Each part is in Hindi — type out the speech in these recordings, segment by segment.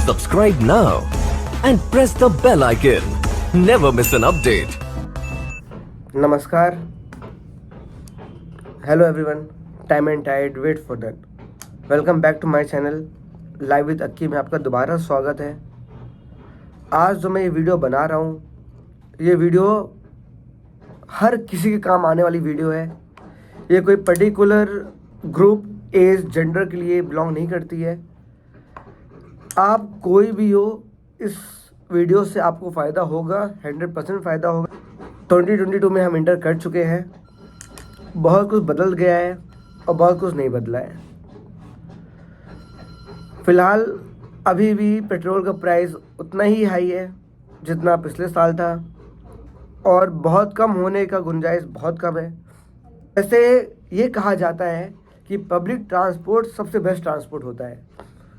Subscribe now and press the bell icon. Never miss an update. नमस्कार, hello everyone, time and tide wait for that. Welcome back to my channel live with Akki में आपका दोबारा स्वागत है। आज जो मैं ये वीडियो बना रहा हूँ, ये वीडियो हर किसी के काम आने वाली वीडियो है। ये कोई पर्टिकुलर ग्रुप, एज, जेंडर के लिए बिलोंग नहीं करती है। आप कोई भी हो, इस वीडियो से आपको फ़ायदा होगा, 100% फ़ायदा होगा। 2022 में हम इंटर कर चुके हैं। बहुत कुछ बदल गया है और बहुत कुछ नहीं बदला है। फ़िलहाल अभी भी पेट्रोल का प्राइस उतना ही हाई है जितना पिछले साल था, और बहुत कम होने का गुंजाइश बहुत कम है। ऐसे ये कहा जाता है कि पब्लिक ट्रांसपोर्ट सबसे बेस्ट ट्रांसपोर्ट होता है।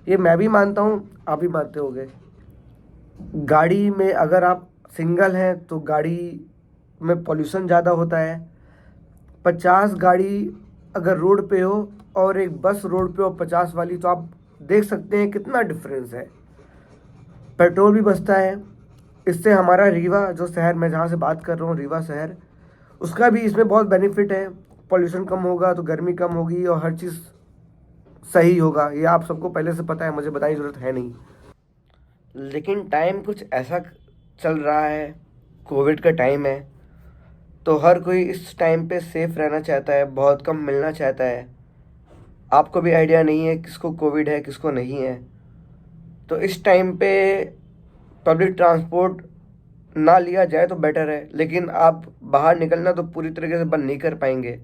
ये मैं भी मानता हूँ, आप भी मानते होंगे। गाड़ी में अगर आप सिंगल हैं तो गाड़ी में पॉल्यूशन ज़्यादा होता है। 50 गाड़ी अगर रोड पे हो और एक बस रोड पे हो 50 वाली, तो आप देख सकते हैं कितना डिफरेंस है। पेट्रोल भी बचता है। इससे हमारा रीवा, जो शहर मैं जहाँ से बात कर रहा हूँ, रीवा शहर, उसका भी इसमें बहुत बेनिफिट है। पॉल्यूशन कम होगा तो गर्मी कम होगी और हर चीज़ सही होगा। ये आप सबको पहले से पता है, मुझे बताने की ज़रूरत है नहीं। लेकिन टाइम कुछ ऐसा चल रहा है, कोविड का टाइम है, तो हर कोई इस टाइम पे सेफ रहना चाहता है, बहुत कम मिलना चाहता है। आपको भी आइडिया नहीं है किसको कोविड है, किसको नहीं है। तो इस टाइम पे पब्लिक ट्रांसपोर्ट ना लिया जाए तो बेटर है, लेकिन आप बाहर निकलना तो पूरी तरीके से बंद नहीं कर पाएंगे।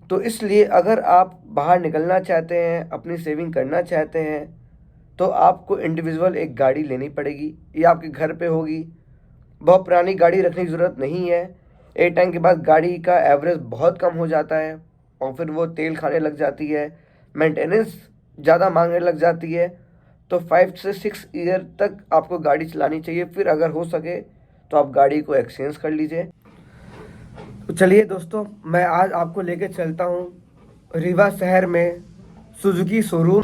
तो इसलिए अगर आप बाहर निकलना चाहते हैं, अपनी सेविंग करना चाहते हैं, तो आपको इंडिविजुअल एक गाड़ी लेनी पड़ेगी। ये आपके घर पे होगी। बहुत पुरानी गाड़ी रखने की ज़रूरत नहीं है। एक टाइम के बाद गाड़ी का एवरेज बहुत कम हो जाता है और फिर वो तेल खाने लग जाती है, मेंटेनेंस ज़्यादा मांगने लग जाती है। तो 5 से 6 ईयर तक आपको गाड़ी चलानी चाहिए। फिर अगर हो सके तो आप गाड़ी को एक्सचेंज कर लीजिए। तो चलिए दोस्तों, मैं आज आपको लेके चलता हूँ रीवा शहर में सुजुकी शोरूम।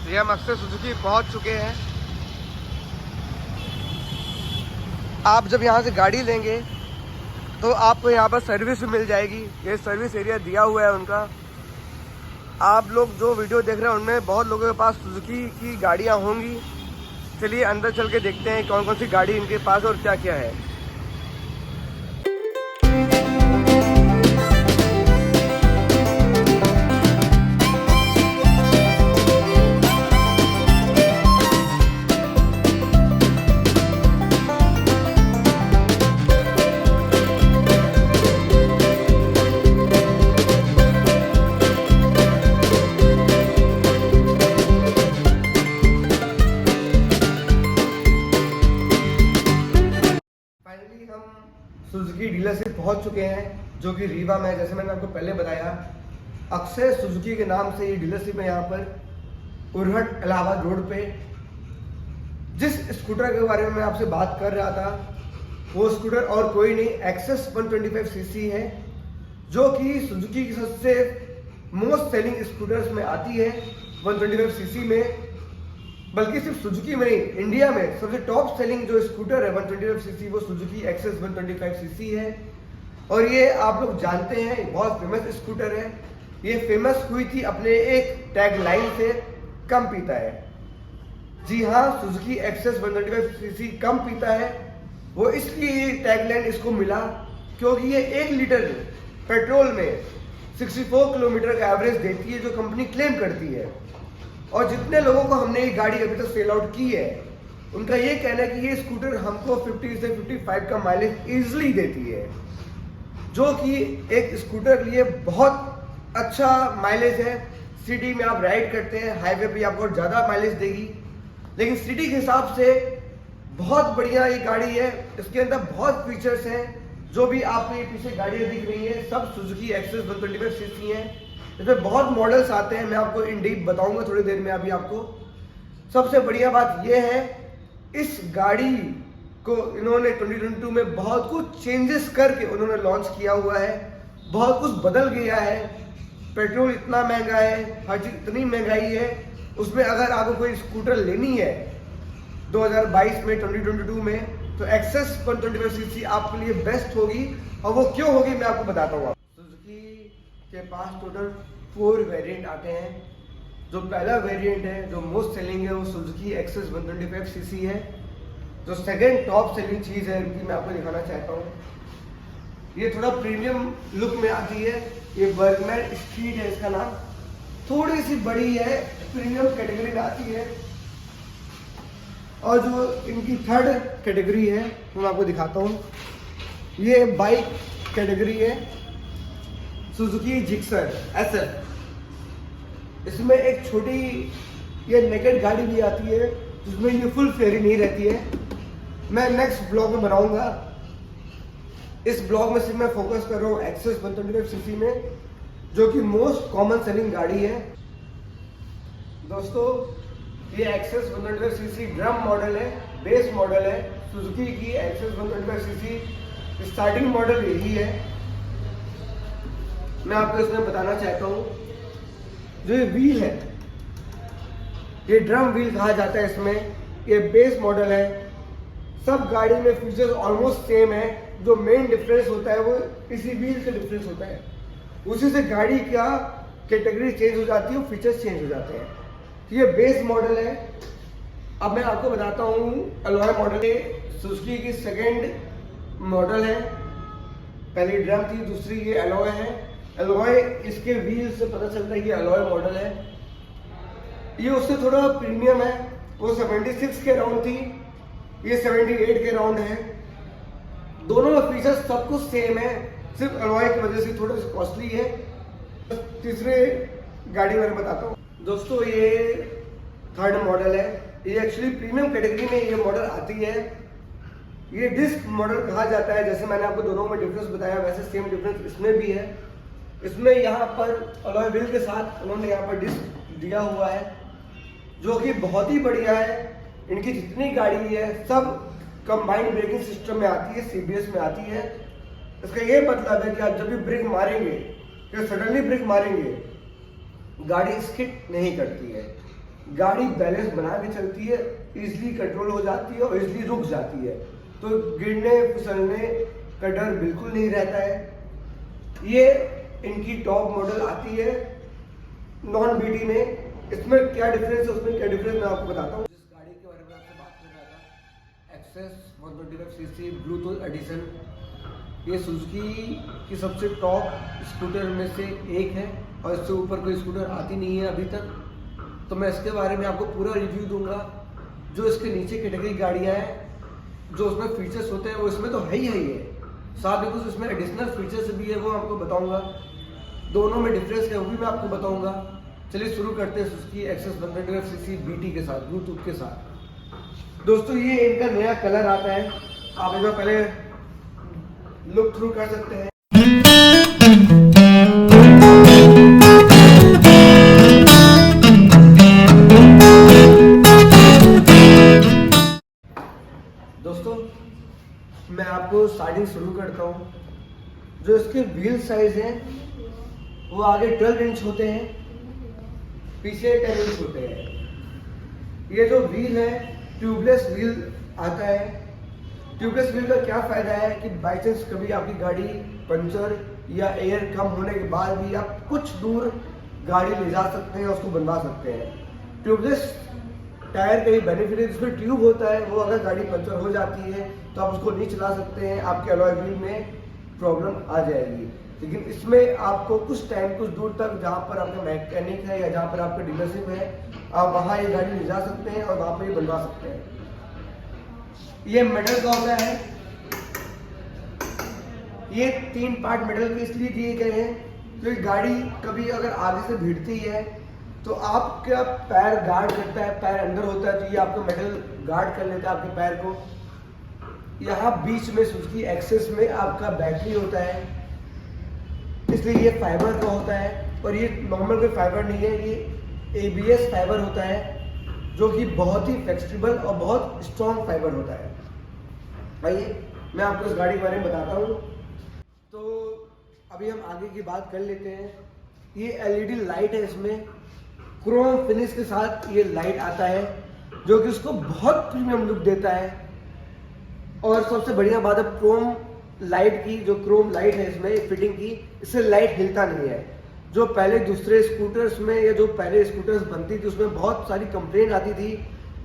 ये हम अक्सर सुजुकी पहुँच चुके हैं। आप जब यहाँ से गाड़ी लेंगे तो आपको यहाँ पर सर्विस भी मिल जाएगी। ये सर्विस एरिया दिया हुआ है उनका। आप लोग जो वीडियो देख रहे हैं उनमें बहुत लोगों के पास सुजुकी की गाड़ियाँ होंगी। चलिए अंदर चल के देखते हैं कौन कौन सी गाड़ी इनके पास और क्या क्या है। सुजुकी डीलरशिप पहुंच चुके हैं, जो कि रीवा में, जैसे मैंने आपको पहले बताया, अक्षय सुजुकी के नाम से ये डीलरशिप है यहाँ पर उरहट इलाहाबाद रोड पे। जिस स्कूटर के बारे में मैं आपसे बात कर रहा था, वो स्कूटर और कोई नहीं, एक्सेस 125 सीसी है, जो कि सुजुकी की सबसे मोस्ट सेलिंग स्कूटर्स में आती है। 125 सीसी में, बल्कि सिर्फ सुजुकी में नहीं, इंडिया में सबसे टॉप सेलिंग जो स्कूटर है 125 सीसी, वो सुजुकी एक्सेस 125 सीसी है। और ये आप लोग जानते हैं, बहुत फेमस स्कूटर है। ये फेमस हुई थी अपने एक टैग लाइन से, कम पीता है। जी हाँ, सुजुकी एक्सेस 125 सीसी कम पीता है। वो इसलिए टैग लाइन इसको मिला क्योंकि ये 1 लीटर पेट्रोल में 64 किलोमीटर का एवरेज देती है, जो कंपनी क्लेम करती है। और जितने लोगों को हमने ये गाड़ी अभी तक सेल आउट की है, उनका ये कहना है कि ये स्कूटर हमको 50 से 55 का माइलेज ईजिली देती है, जो कि एक स्कूटर के लिए बहुत अच्छा माइलेज है। सिटी में आप राइड करते हैं, हाईवे पे आपको ज़्यादा माइलेज देगी, लेकिन सिटी के हिसाब से बहुत बढ़िया ये गाड़ी है। इसके अंदर बहुत फीचर्स हैं। जो भी आपको ये पीछे गाड़ियाँ दिख रही हैं, सब सुजुकी एक्सेस 125 सीसी हैं। इसमें बहुत मॉडल्स आते हैं, मैं आपको इन डीप बताऊंगा थोड़ी देर में। अभी आपको सबसे बढ़िया बात यह है, इस गाड़ी को इन्होंने 2022 में बहुत कुछ चेंजेस करके उन्होंने लॉन्च किया हुआ है। बहुत कुछ बदल गया है। पेट्रोल इतना महंगा है, हर चीज़ इतनी महंगाई है उसमें अगर आपको कोई स्कूटर लेनी है 2022 में 2022 में तो एक्सेस 125 सीसी आपके लिए बेस्ट होगी। और वो क्यों होगी मैं आपको बताता हूँ। सुजुकी के पास टोटल 4 वेरिएंट आते हैं। जो पहला वेरिएंट है जो मोस्ट सेलिंग है वो सुजुकी एक्सेस 125 सीसी है। जो सेकंड टॉप सेलिंग चीज़ है इनकी मैं आपको दिखाना चाहता हूँ। ये थोड़ा प्रीमियम लुक में आती है। ये बर्गमैन स्ट्रीट है इसका नाम, थोड़ी सी बड़ी है, प्रीमियम कैटेगरी में आती है। और जो इनकी थर्ड कैटेगरी है वो मैं आपको दिखाता हूँ। ये बाइक कैटेगरी है सुजुकी जिक्सर SF। इसमें एक छोटी ये नेकेड गाड़ी भी आती है जिसमें ये फुल फेयरिंग नहीं रहती है। मैं नेक्स्ट ब्लॉग में बनाऊंगा। इस ब्लॉग में सिर्फ मैं फोकस कर रहा हूँ एक्सेस 125 सीसी में, जो कि मोस्ट कॉमन सेलिंग गाड़ी है। दोस्तों ये एक्सेस 125 सीसी ड्रम मॉडल है, बेस मॉडल है। सुजुकी की एक्सेस 125 सीसी स्टार्टिंग मॉडल यही है। मैं आपको इसमें बताना चाहता हूँ जो ये व्हील है ये ड्रम व्हील कहा जाता है। इसमें ये बेस मॉडल है। सब गाड़ी में फीचर्स ऑलमोस्ट सेम है। जो मेन डिफरेंस होता है वो इसी व्हील से डिफरेंस होता है। उसी से गाड़ी का कैटेगरी चेंज हो जाती है, फीचर्स चेंज हो जाते हैं। ये बेस मॉडल है। अब मैं आपको बताता हूँ अलॉय मॉडल। ये सुजुकी की सेकंड मॉडल है। पहली ड्रम थी, दूसरी ये अलॉय है। अलॉय इसके व्हील से पता चलता है कि अलॉय मॉडल है। ये उससे थोड़ा प्रीमियम है। वो 76 के राउंड थी, ये 78 के राउंड है। दोनों में फीचर्स सब कुछ सेम है, सिर्फ अलॉय की वजह से थोड़ा सा कॉस्टली है। तीसरे गाड़ी में बताता हूँ। दोस्तों ये थर्ड मॉडल है। ये एक्चुअली प्रीमियम कैटेगरी में ये मॉडल आती है। ये डिस्क मॉडल कहा जाता है। जैसे मैंने आपको दोनों में डिफरेंस बताया वैसे सेम डिफरेंस इसमें भी है। इसमें यहाँ पर अलॉय व्हील के साथ उन्होंने यहाँ पर डिस्क दिया हुआ है जो कि बहुत ही बढ़िया है। इनकी जितनी गाड़ी है सब कंबाइंड ब्रेकिंग सिस्टम में आती है, CBS में आती है। इसका ये मतलब है कि आप जब भी ब्रेक मारेंगे या सडनली ब्रेक मारेंगे गाड़ी स्किड नहीं करती है। गाड़ी बैलेंस बना के चलती है, इजीली कंट्रोल हो जाती है और इजीली रुक जाती है। तो गिरने फिसलने का डर बिल्कुल नहीं रहता है। ये इनकी टॉप मॉडल आती है नॉन BT में। इसमें क्या डिफरेंस है उसमें क्या डिफरेंस मैं आपको बताता हूँ। जिस गाड़ी के बारे में आपसे बात कर रहा था एक्सेस 125 सीसी ब्लूटूथ एडिशन, ये सुजुकी की सबसे टॉप स्कूटर में से एक है और इससे ऊपर कोई स्कूटर आती नहीं है अभी तक। तो मैं इसके बारे में आपको पूरा रिव्यू दूंगा। जो इसके नीचे कैटेगरी गाड़ियाँ हैं जो उसमें फीचर्स होते हैं वो इसमें तो है ही है, साथ में कुछ इसमें एडिशनल फीचर्स भी है वो आपको बताऊंगा। दोनों में डिफरेंस है वो भी मैं आपको बताऊंगा। चलिए शुरू करते हैं सुजुकी एक्सेस 125 सीसी BT के साथ, ब्लूटूथ के साथ। दोस्तों ये इनका नया कलर आता है, आप इसमें पहले लुक थ्रू कर सकते हैं। दोस्तों मैं आपको स्टार्टिंग शुरू करता हूँ। जो इसके व्हील साइज है वो आगे 12 इंच होते हैं, पीछे 10 इंच होते हैं। ये जो व्हील है ट्यूबलेस व्हील आता है। ट्यूबलेस व्हील का क्या फायदा है कि बाई चांस कभी आपकी गाड़ी पंचर या एयर कम होने के बाद भी आप कुछ दूर गाड़ी ले जा सकते हैं, उसको बनवा सकते हैं। ट्यूबलेस टायर का ही बेनिफिट है, जिसमें ट्यूब होता है वो अगर गाड़ी पंचर हो जाती है तो आप उसको नहीं चला सकते हैं, आपके अलॉय व्हील में प्रॉब्लम आ जाएगी। लेकिन इसमें आपको कुछ टाइम कुछ दूर तक जहाँ पर आपका मैकेनिक है या जहाँ पर आपका डीलरशिप है आप वहाँ ये गाड़ी ले जा सकते हैं और वहाँ पर ये बनवा सकते हैं। ये मेटल का होता है। ये 3 पार्ट मेटल के इसलिए दिए गए हैं क्योंकि गाड़ी कभी अगर आगे से भिड़ती है तो आपका पैर गार्ड करता है, पैर अंदर होता है तो ये आपका मेटल गार्ड कर लेता है आपके पैर को। यहाँ बीच में सुजुकी एक्सेस में आपका बैटरी होता है, इसलिए ये फाइबर का होता है। और ये नॉर्मल कोई फाइबर नहीं है, ये ABS फाइबर होता है जो कि बहुत ही फ्लेक्सिबल और बहुत स्ट्रॉन्ग फाइबर होता है। आइए मैं आपको इस गाड़ी के बारे में बताता हूँ। तो अभी हम आगे की बात कर लेते हैं। ये LED लाइट है, इसमें क्रोम फिनिश के साथ ये लाइट आता है, जो कि उसको बहुत प्रीमियम लुक देता है। और सबसे बढ़िया बात है क्रोम लाइट की, जो क्रोम लाइट है इसमें फिटिंग की, इससे लाइट हिलता नहीं है। जो पहले दूसरे स्कूटर्स में या जो पहले स्कूटर्स बनती थी उसमें बहुत सारी कंप्लेंट आती थी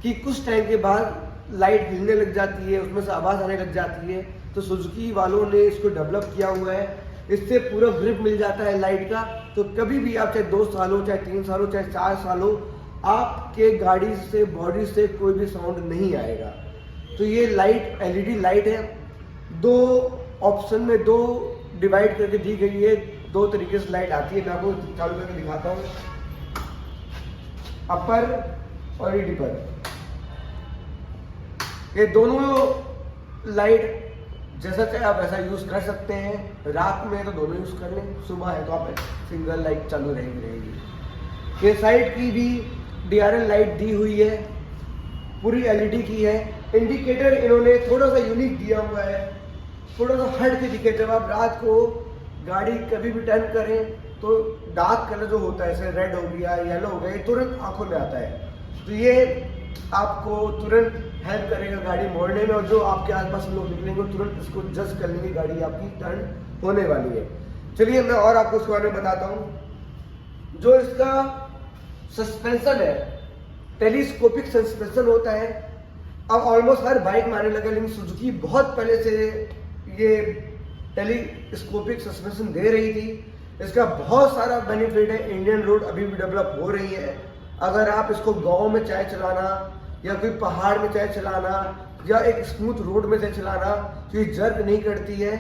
कि कुछ टाइम के बाद लाइट हिलने लग जाती है, उसमें से आवाज़ आने लग जाती है। तो सुजुकी वालों ने इसको डेवलप किया हुआ है, इससे पूरा ग्रिप मिल जाता है लाइट का। तो कभी भी आप चाहे 2 साल हो, चाहे 3 साल हो, चाहे 4 साल हो, आपके गाड़ी से बॉडी से कोई भी साउंड नहीं आएगा। तो ये लाइट एलईडी लाइट है, 2 ऑप्शन में 2 डिवाइड करके दी गई है। 2 तरीके से लाइट आती है, मैं आपको चालू करके दिखाता हूँ। अपर और डिपर, ये दोनों लाइट जैसा चाहे आप ऐसा यूज कर सकते हैं। रात में तो दोनों यूज कर लें, सुबह है तो आप सिंगल लाइट चालू रहेगी। ये साइड की भी DRL लाइट दी हुई है, पूरी LED की है। इंडिकेटर इन्होंने थोड़ा सा यूनिक दिया हुआ है, थोड़ा सा हट के दिखे। जब आप रात को गाड़ी कभी भी टर्न करें तो डार्क कलर जो होता है, जैसे रेड हो गया, येलो हो गया, ये तुरंत आंखों में आता है। तो ये आपको तुरंत हेल्प करेगा गाड़ी मोड़ने में, और जो आपके आसपास लोग निकलेंगे तुरंत इसको जज कर लेंगे गाड़ी आपकी टर्न होने वाली है। चलिए मैं और आपको उसके बारे में बताता हूँ। जो इसका सस्पेंशन है, टेलीस्कोपिक सस्पेंशन होता है। अब ऑलमोस्ट हर बाइक में आने लगा, लेकिन सुजुकी बहुत पहले से ये टेलीस्कोपिक सस्पेंशन दे रही थी। इसका बहुत सारा बेनिफिट है। इंडियन रोड अभी भी डेवलप हो रही है। अगर आप इसको गांव में चाहे चलाना या कोई पहाड़ में चाहे चलाना या एक स्मूथ रोड में चाहे चलाना, तो ये जर्क नहीं करती है,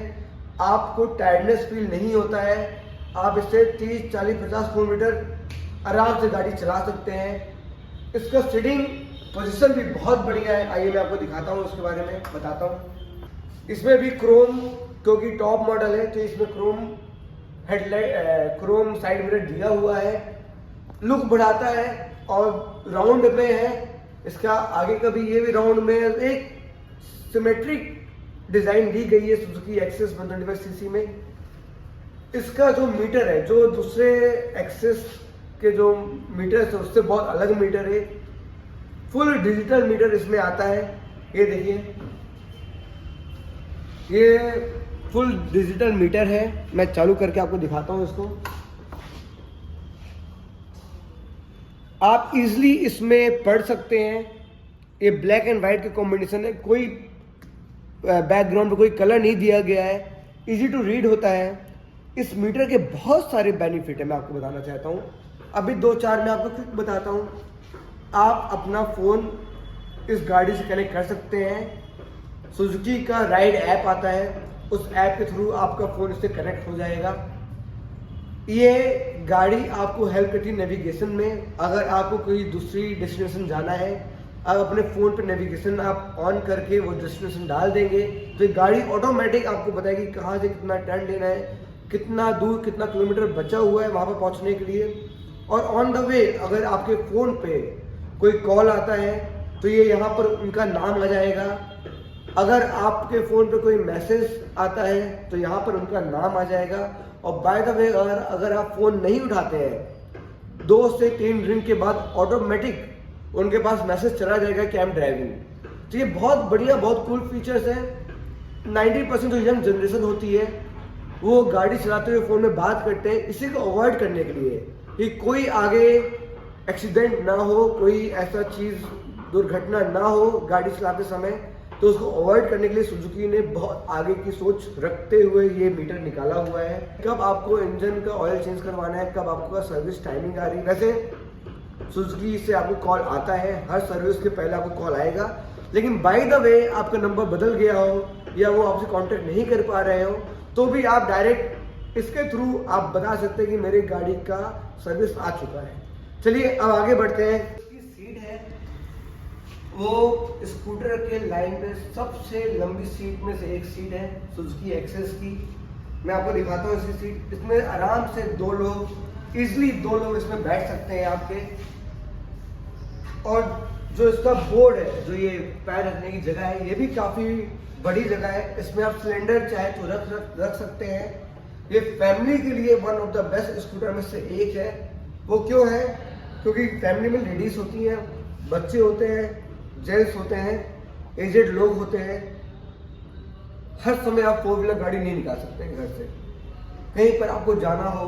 आपको टायर्डनेस फील नहीं होता है। आप इससे 30, 40, 50 किलोमीटर आराम से गाड़ी चला सकते हैं। इसका सीटिंग पोजीशन भी बहुत बढ़िया है। आइए मैं आपको दिखाता हूँ, उसके बारे में बताता हूँ। इसमें भी क्रोम, क्योंकि टॉप मॉडल है तो इसमें Chrome headlight, Chrome side mirror दिया हुआ है, लुक बढ़ाता है। और राउंड में है, इसका आगे का भी ये भी राउंड में एक सिमेट्रिक डिजाइन दी गई है सुजुकी एक्सेस 125cc में। इसका जो मीटर है, जो दूसरे एक्सेस के जो मीटर है उससे बहुत अलग मीटर है। फुल डिजिटल मीटर इसमें आता है। ये देखिए, ये फुल डिजिटल मीटर है। मैं चालू करके आपको दिखाता हूँ इसको। आप इजीली इसमें पढ़ सकते हैं। ये ब्लैक एंड वाइट का कॉम्बिनेशन है, कोई बैकग्राउंड पे कोई कलर नहीं दिया गया है, इजी टू रीड होता है। इस मीटर के बहुत सारे बेनिफिट है, मैं आपको बताना चाहता हूँ। अभी 2-4 मैं आपको क्विक बताता हूँ। आप अपना फ़ोन इस गाड़ी से कनेक्ट कर सकते हैं। सुजुकी का राइड ऐप आता है, उस ऐप के थ्रू आपका फ़ोन इससे कनेक्ट हो जाएगा। ये गाड़ी आपको हेल्प करती है नेविगेशन में। अगर आपको कोई दूसरी डेस्टिनेशन जाना है, आप अपने फ़ोन पे नेविगेशन आप ऑन करके वो डेस्टिनेशन डाल देंगे तो ये गाड़ी ऑटोमेटिक आपको बताएगी कहाँ से कितना टर्न लेना है, कितना दूर, कितना किलोमीटर बचा हुआ है वहाँ पर पहुँचने के लिए। और ऑन द वे अगर आपके फ़ोन पे कोई कॉल आता है तो ये यहाँ पर उनका नाम आ जाएगा। अगर आपके फ़ोन पे कोई मैसेज आता है तो यहाँ पर उनका नाम आ जाएगा। और बाय द वे अगर आप फ़ोन नहीं उठाते हैं, 2 से 3 रिंग के बाद ऑटोमेटिक उनके पास मैसेज चला जाएगा कि आई एम ड्राइविंग। तो ये बहुत बढ़िया, बहुत कूल फीचर्स है। 90% जो यंग जनरेशन होती है वो गाड़ी चलाते हुए फ़ोन में बात करते हैं, इसी को अवॉइड करने के लिए कि कोई आगे एक्सीडेंट ना हो, कोई ऐसा चीज़ दुर्घटना ना हो गाड़ी चलाते समय। तो उसको अवॉइड करने के लिए सुजुकी ने बहुत आगे की सोच रखते हुए ये मीटर निकाला हुआ है। कब आपको इंजन का ऑयल चेंज करवाना है, कब आपका सर्विस टाइमिंग आ रही है। वैसे सुजुकी से आपको कॉल आता है, हर सर्विस के पहले आपको कॉल आएगा, लेकिन बाय द वे आपका नंबर बदल गया हो या वो आपसे कांटेक्ट नहीं कर पा रहे हो तो भी आप डायरेक्ट इसके थ्रू आप बता सकते हैं कि मेरी गाड़ी का सर्विस आ चुका है। चलिए अब आगे बढ़ते हैं। इसकी सीट है वो स्कूटर के लाइन पे सबसे लंबी सीट में से एक सीट है सुजुकी एक्सेस की। मैं आपको दिखाता हूँ इसकी सीट। इसमें आराम से 2 लोग, इजिली 2 लोग इसमें बैठ सकते हैं आपके। और जो इसका बोर्ड है, जो ये पैर रखने की जगह है, ये भी काफ़ी बड़ी जगह है। इसमें आप सिलेंडर चाहे तो रख सकते हैं। ये फैमिली के लिए one of the best scooter में से एक है। वो क्यों है? क्योंकि फैमिली में लेडीज होती हैं, बच्चे होते हैं, जेंट्स होते हैं, एजेड लोग होते हैं। हर समय आप 4 व्हीलर गाड़ी नहीं निकाल सकते घर से। कहीं पर आपको जाना हो,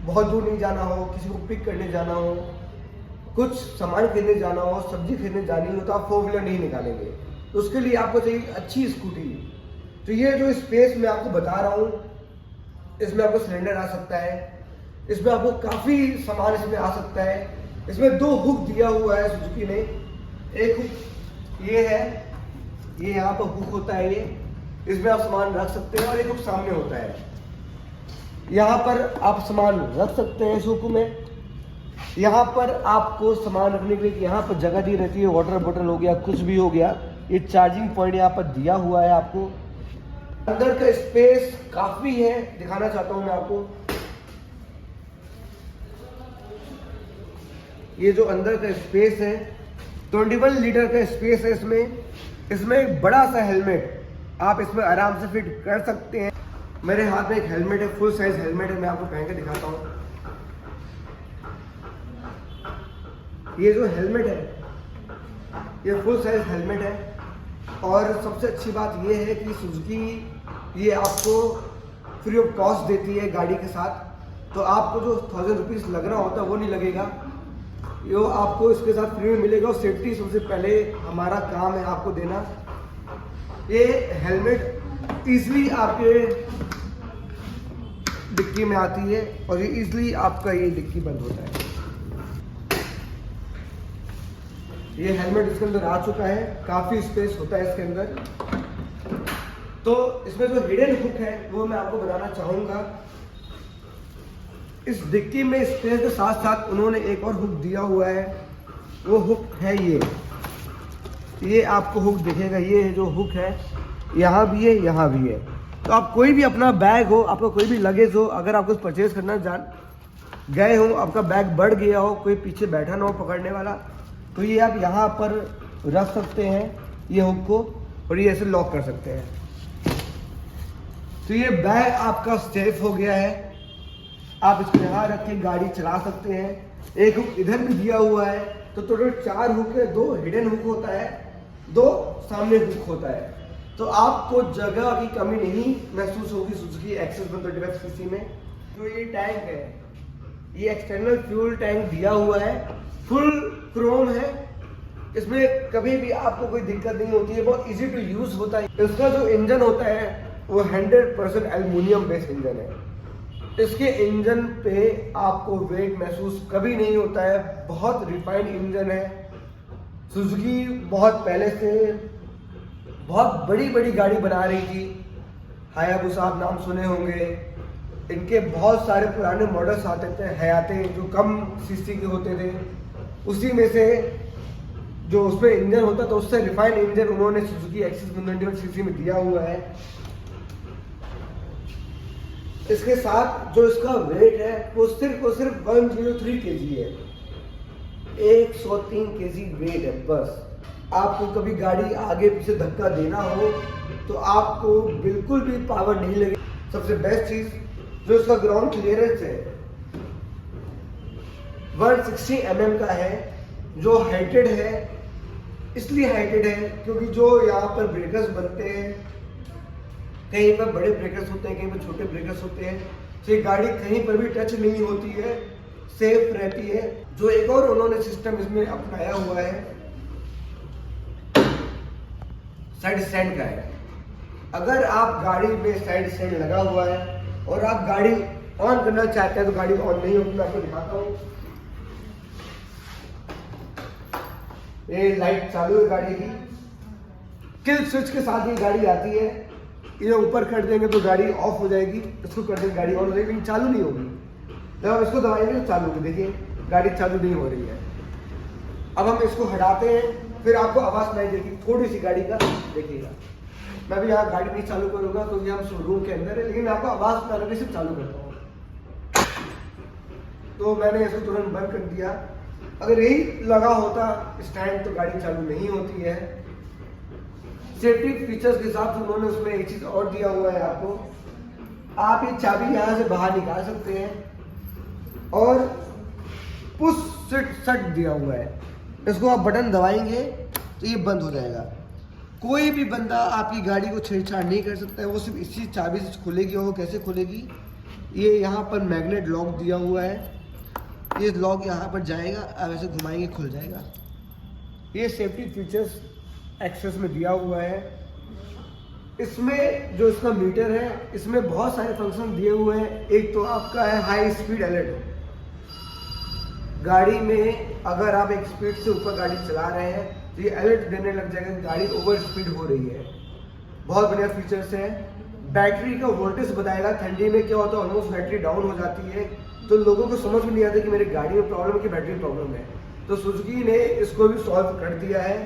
बहुत दूर नहीं जाना हो, किसी को पिक करने जाना हो, कुछ सामान खरीदने जाना हो, सब्जी खरीदने जानी हो, तो आप 4 व्हीलर नहीं निकालेंगे। तो उसके लिए आपको चाहिए अच्छी स्कूटी। तो ये जो स्पेस मैं आपको बता रहा हूँ, इसमें आपको सिलेंडर आ सकता है, इसमें आपको काफ़ी सामान इसमें आ सकता है। इसमें 2 हुक दिया हुआ है सुजुकी ने। एक हुक ये है, ये यहाँ पर हुक होता है, ये इसमें आप सामान रख सकते हैं, और एक हुक सामने होता है, यहाँ पर आप सामान रख सकते हैं इस हुक में। यहाँ पर आपको सामान रखने के लिए यहाँ पर जगह दी रहती है, वाटर बोतल हो गया, कुछ भी हो गया। ये चार्जिंग पॉइंट यहाँ पर दिया हुआ है आपको। अंदर का स्पेस काफी है, दिखाना चाहता हूँ मैं आपको। ये जो अंदर का स्पेस है, 21 लीटर का स्पेस है इसमें एक बड़ा सा हेलमेट आप इसमें आराम से फिट कर सकते हैं। मेरे हाथ में एक हेलमेट है, फुल साइज हेलमेट है, मैं आपको पहन के दिखाता हूँ। ये जो हेलमेट है, ये फुल साइज हेलमेट है। और सबसे अच्छी बात ये है कि सुजुकी ये आपको फ्री ऑफ कॉस्ट देती है गाड़ी के साथ। तो आपको जो 1000 रुपीज़ लग रहा होता है वो नहीं लगेगा, ये आपको इसके साथ फ्री में मिलेगा। और सेफ्टी सबसे पहले हमारा काम है आपको देना। ये हेलमेट ईजिली आपके डिक्की में आती है, और ये ईजिली आपका ये डिक्की बंद होता है। ये हेलमेट इसके अंदर आ चुका है, काफ़ी स्पेस होता है इसके अंदर। तो इसमें जो हिडन हुक है वो मैं आपको बताना चाहूँगा। इस डिक्की में स्पेस के साथ साथ उन्होंने एक और हुक दिया हुआ है, वो हुक है ये आपको हुक दिखेगा। ये जो हुक है यहाँ भी है, यहाँ भी है। तो आप कोई भी अपना बैग हो, आपका कोई भी लगेज हो, अगर आप कुछ परचेज करना गए हो, आपका बैग बढ़ गया हो, कोई पीछे बैठा ना हो पकड़ने वाला, तो ये आप यहाँ पर रख सकते हैं ये हुक को, और ये ऐसे लॉक कर सकते हैं। तो ये बैग आपका सेफ हो गया है। आप इसको यहाँ रख के गाड़ी चला सकते हैं। एक हुक इधर भी दिया हुआ है। तो टोटल 4 हुक है, 2 हिडन हुक होता है, 2 सामने हुक होता है। तो आपको जगह की कमी नहीं महसूस होगी सुजुकी एक्सेस 135 सीसी में। जो ये टैंक है, ये एक्सटर्नल फ्यूल टैंक दिया हुआ है, फुल क्रोम है। इसमें कभी भी आपको कोई दिक्कत नहीं होती है, बहुत इजी टू यूज होता है। इसका जो इंजन होता है वो 100% एल्युमिनियम बेस्ड इंजन है। इसके इंजन पे आपको वेट महसूस कभी नहीं होता है, बहुत रिफाइंड इंजन है। सुजुकी बहुत पहले से बहुत बड़ी बड़ी गाड़ी बना रही थी। हायाबुसा आप नाम सुने होंगे। इनके बहुत सारे पुराने मॉडल्स आते थे, हयाते, जो कम सीसी के होते थे। उसी में से जो उसमें इंजन होता था, उससे रिफाइंड इंजन उन्होंने सुजुकी एक्सेस 125 सीसी में दिया हुआ है। इसके साथ जो इसका वेट है वो सिर्फ 103 kg है। 103 kg वेट है बस। आपको कभी गाड़ी आगे पीछे धक्का देना हो तो आपको बिल्कुल भी पावर नहीं लगेगी। सबसे बेस्ट चीज जो इसका ग्राउंड क्लियरेंस है 160 mm का है, जो हाइटेड है। इसलिए हाइटेड है क्योंकि जो यहाँ पर ब्रेकर्स बनते हैं, कहीं पर बड़े ब्रेकर्स होते हैं, कहीं पर छोटे ब्रेकर्स होते हैं, तो ये गाड़ी कहीं पर भी टच नहीं होती है, सेफ रहती है। जो एक और उन्होंने सिस्टम इसमें अपनाया हुआ है, साइड स्टैंड का है। अगर आप गाड़ी में साइड स्टैंड लगा हुआ है और आप गाड़ी ऑन करना चाहते हैं तो गाड़ी ऑन नहीं होगी। मैं आपको दिखाता हूँ। ये लाइट चालू है गाड़ी की, किल स्विच के साथ ये गाड़ी आती है। ये ऊपर कर देंगे तो गाड़ी ऑफ हो जाएगी, इसको कर देंगे गाड़ी ऑन हो जाएगी, लेकिन चालू नहीं होगी। जब आप इसको दबाएंगे तो चालू होगी। देखिए गाड़ी चालू नहीं हो रही है। अब हम इसको हटाते हैं, फिर आपको आवाज सुनाई देगी थोड़ी सी गाड़ी का, देखिएगा। मैं भी यहाँ गाड़ी नहीं चालू करूंगा क्योंकि हम शोरूम के अंदर है, लेकिन आपको आवाज सुनाने के सिर्फ चालू करता हूँ। तो मैंने इसको तुरंत बंद कर दिया। अगर यही लगा होता स्टैंड तो गाड़ी चालू नहीं होती है। सेफ्टी फीचर्स के हिसाब से उन्होंने उसमें एक चीज और दिया हुआ है आपको, आप ये चाबी यहाँ से बाहर निकाल सकते हैं और पुश सट दिया हुआ है। इसको आप बटन दबाएंगे तो ये बंद हो जाएगा। कोई भी बंदा आपकी गाड़ी को छेड़छाड़ नहीं कर सकता है। वो सिर्फ इसी चाबी से खुलेगी। और वो कैसे खुलेगी, ये यहाँ पर मैग्नेट लॉक दिया हुआ है। ये लॉक यहाँ पर जाएगा, अब ऐसे घुमाएंगे खुल जाएगा। ये सेफ्टी फीचर्स एक्सेस में दिया हुआ है। इसमें जो इसका मीटर है, इसमें बहुत सारे फंक्शन दिए हुए हैं। एक तो आपका है हाई स्पीड अलर्ट। गाड़ी में अगर आप एक स्पीड से ऊपर गाड़ी चला रहे हैं तो ये अलर्ट देने लग जाएगा कि गाड़ी ओवर स्पीड हो रही है। बहुत बढ़िया फीचर्स है। बैटरी का वोल्टेज बताएगा। ठंडी में क्या होता है, ऑलमोस्ट बैटरी डाउन हो जाती है तो लोगों को समझ में नहीं आता कि मेरी गाड़ी में प्रॉब्लम है कि बैटरी प्रॉब्लम है। तो सुजुकी ने इसको भी सॉल्व कर दिया है।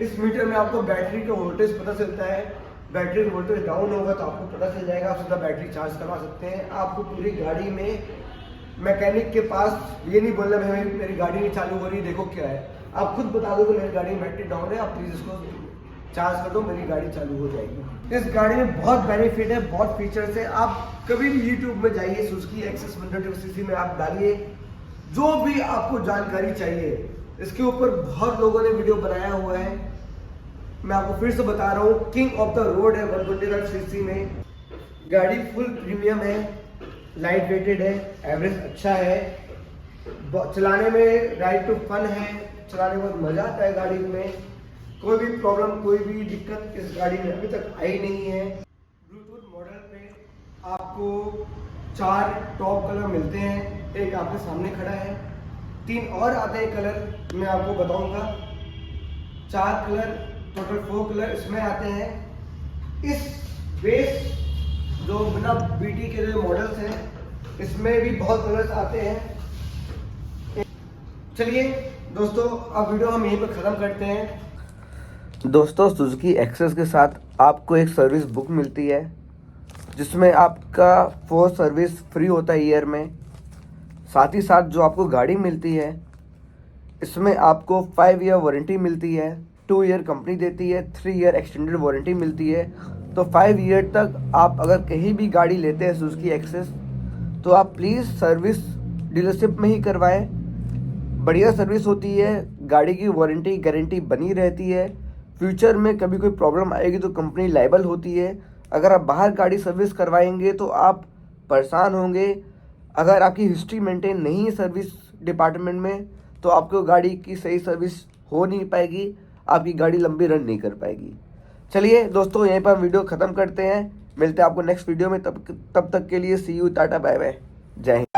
इस मीटर में आपको बैटरी का वोल्टेज पता चलता है। बैटरी का वोल्टेज डाउन होगा तो आपको पता चल जाएगा, आप सीधा बैटरी चार्ज करवा सकते हैं। आपको पूरी गाड़ी में मैकेनिक के पास ये नहीं बोलना भाई मेरी गाड़ी नहीं चालू हो रही, देखो क्या है। आप खुद बता दो कि मेरी गाड़ी में बैटरी डाउन है, आप प्लीज़ इसको चार्ज कर दो, मेरी गाड़ी चालू हो जाएगी। इस गाड़ी में बहुत बेनिफिट है, बहुत फीचर्स है। आप कभी भी यूट्यूब में जाइए, सुजुकी एक्सेस 125cc में आप डालिए, जो भी आपको जानकारी चाहिए इसके ऊपर बहुत लोगों ने वीडियो बनाया हुआ है। मैं आपको फिर से बता रहा हूँ, किंग ऑफ द रोड है 125cc में। गाड़ी फुल प्रीमियम है, लाइट वेटेड है, एवरेज अच्छा है, चलाने में राइड टू फन है, चलाने में बहुत मजा आता है गाड़ी में। कोई भी प्रॉब्लम, कोई भी दिक्कत इस गाड़ी में अभी तक आई नहीं है। ब्लूटूथ मॉडल पे आपको 4 टॉप कलर मिलते हैं। एक आपके सामने खड़ा है, 3 और आते हैं कलर, मैं आपको बताऊंगा। 4 कलर, टोटल 4 कलर इसमें आते हैं। इस बेस जो बिना बीटी के जो मॉडल्स हैं इसमें भी बहुत कलर्स आते हैं। चलिए दोस्तों, अब वीडियो हम यहीं पर ख़त्म करते हैं। दोस्तों, सुजुकी एक्सेस के साथ आपको एक सर्विस बुक मिलती है जिसमें आपका 4 सर्विस फ्री होता है ईयर में। साथ ही साथ जो आपको गाड़ी मिलती है इसमें आपको 5 ईयर वारंटी मिलती है, 2 ईयर कंपनी देती है, 3 ईयर एक्सटेंडेड वारंटी मिलती है। तो 5 ईयर तक आप अगर कहीं भी गाड़ी लेते हैं सुजुकी एक्सेस तो आप प्लीज़ सर्विस डीलरशिप में ही करवाएं। बढ़िया सर्विस होती है, गाड़ी की वारंटी गारंटी बनी रहती है। फ्यूचर में कभी कोई प्रॉब्लम आएगी तो कंपनी लायबल होती है। अगर आप बाहर गाड़ी सर्विस करवाएंगे तो आप परेशान होंगे। अगर आपकी हिस्ट्री मेंटेन नहीं है सर्विस डिपार्टमेंट में तो आपको गाड़ी की सही सर्विस हो नहीं पाएगी, आपकी गाड़ी लंबी रन नहीं कर पाएगी। चलिए दोस्तों, यहीं पर वीडियो ख़त्म करते हैं। मिलते हैं आपको नेक्स्ट वीडियो में। तब तक के लिए सी यू, टाटा, बाय बाय, जय हिंद।